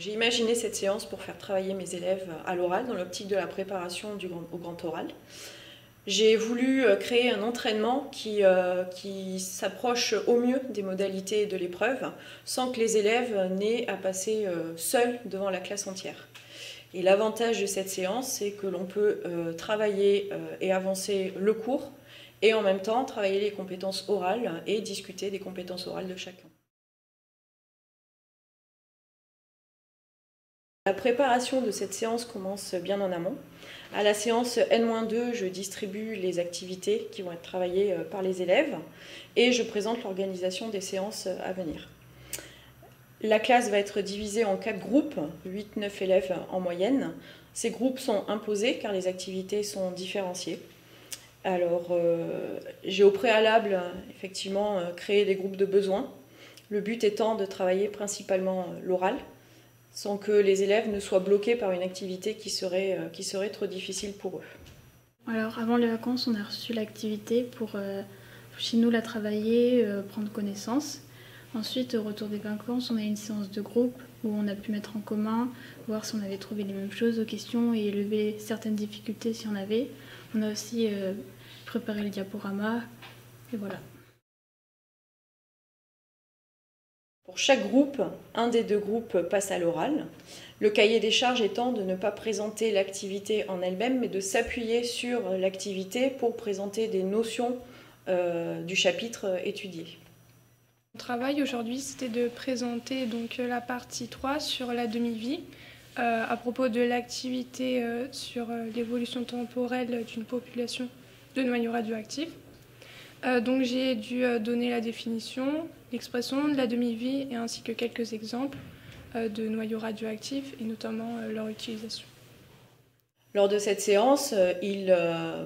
J'ai imaginé cette séance pour faire travailler mes élèves à l'oral dans l'optique de la préparation au grand oral. J'ai voulu créer un entraînement qui s'approche au mieux des modalités de l'épreuve sans que les élèves n'aient à passer seuls devant la classe entière. Et l'avantage de cette séance, c'est que l'on peut travailler et avancer le cours et en même temps travailler les compétences orales et discuter des compétences orales de chacun. La préparation de cette séance commence bien en amont. À la séance N-2, je distribue les activités qui vont être travaillées par les élèves et je présente l'organisation des séances à venir. La classe va être divisée en 4 groupes, 8-9 élèves en moyenne. Ces groupes sont imposés car les activités sont différenciées. Alors, j'ai au préalable effectivement créé des groupes de besoins, le but étant de travailler principalement l'oral, sans que les élèves ne soient bloqués par une activité qui serait trop difficile pour eux. Alors avant les vacances, on a reçu l'activité pour chez nous la travailler, prendre connaissance. Ensuite, au retour des vacances, on a eu une séance de groupe où on a pu mettre en commun, voir si on avait trouvé les mêmes choses aux questions et lever certaines difficultés si on avait. On a aussi préparé le diaporama et voilà. Pour chaque groupe, un des 2 groupes passe à l'oral. Le cahier des charges étant de ne pas présenter l'activité en elle-même, mais de s'appuyer sur l'activité pour présenter des notions du chapitre étudié. Mon travail aujourd'hui, c'était de présenter donc, la partie 3 sur la demi-vie, à propos de l'activité sur l'évolution temporelle d'une population de noyaux radioactifs. Donc j'ai dû donner la définition, l'expression de la demi-vie et ainsi que quelques exemples de noyaux radioactifs et notamment leur utilisation. Lors de cette séance, il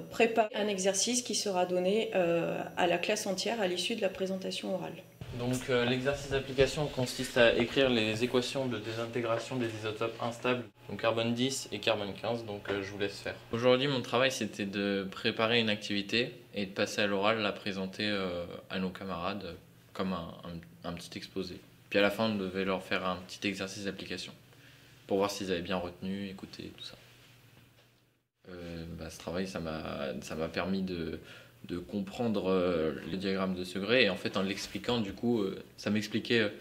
prépare un exercice qui sera donné à la classe entière à l'issue de la présentation orale. Donc l'exercice d'application consiste à écrire les équations de désintégration des isotopes instables, donc carbone 10 et carbone 15, donc je vous laisse faire. Aujourd'hui mon travail c'était de préparer une activité et de passer à l'oral, la présenter à nos camarades comme un petit exposé. Puis à la fin on devait leur faire un petit exercice d'application pour voir s'ils avaient bien retenu, écouté, tout ça. Ce travail ça m'a permis de comprendre le diagramme de Segret et en fait en l'expliquant du coup ça m'expliquait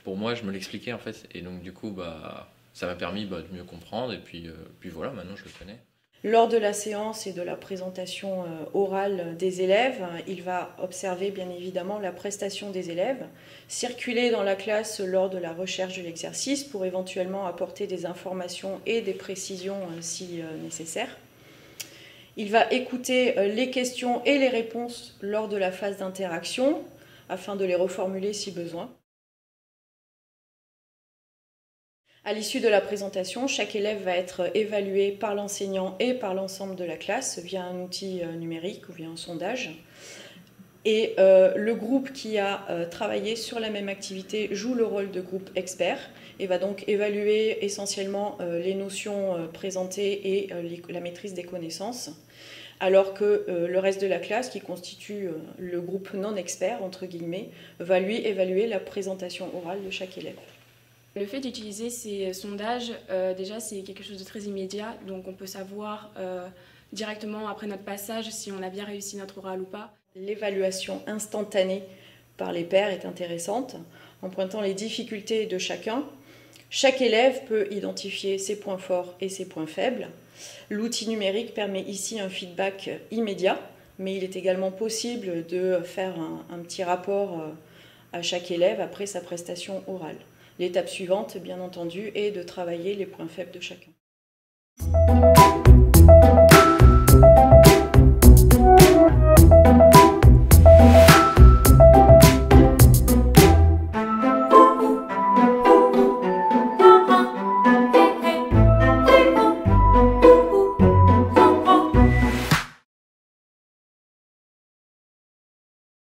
pour moi je me l'expliquais en fait et donc du coup ça m'a permis de mieux comprendre et puis voilà maintenant je le connais. Lors de la séance et de la présentation orale des élèves, il va observer bien évidemment la prestation des élèves, circuler dans la classe lors de la recherche de l'exercice pour éventuellement apporter des informations et des précisions si nécessaire. Il va écouter les questions et les réponses lors de la phase d'interaction afin de les reformuler si besoin. À l'issue de la présentation, chaque élève va être évalué par l'enseignant et par l'ensemble de la classe via un outil numérique ou via un sondage. Et le groupe qui a travaillé sur la même activité joue le rôle de groupe expert et va donc évaluer essentiellement les notions présentées et la maîtrise des connaissances, alors que le reste de la classe, qui constitue le groupe non expert, entre guillemets, va lui évaluer la présentation orale de chaque élève. Le fait d'utiliser ces sondages, déjà c'est quelque chose de très immédiat, donc on peut savoir directement après notre passage si on a bien réussi notre oral ou pas. L'évaluation instantanée par les pairs est intéressante, en pointant les difficultés de chacun. Chaque élève peut identifier ses points forts et ses points faibles. L'outil numérique permet ici un feedback immédiat, mais il est également possible de faire un petit rapport à chaque élève après sa prestation orale. L'étape suivante, bien entendu, est de travailler les points faibles de chacun.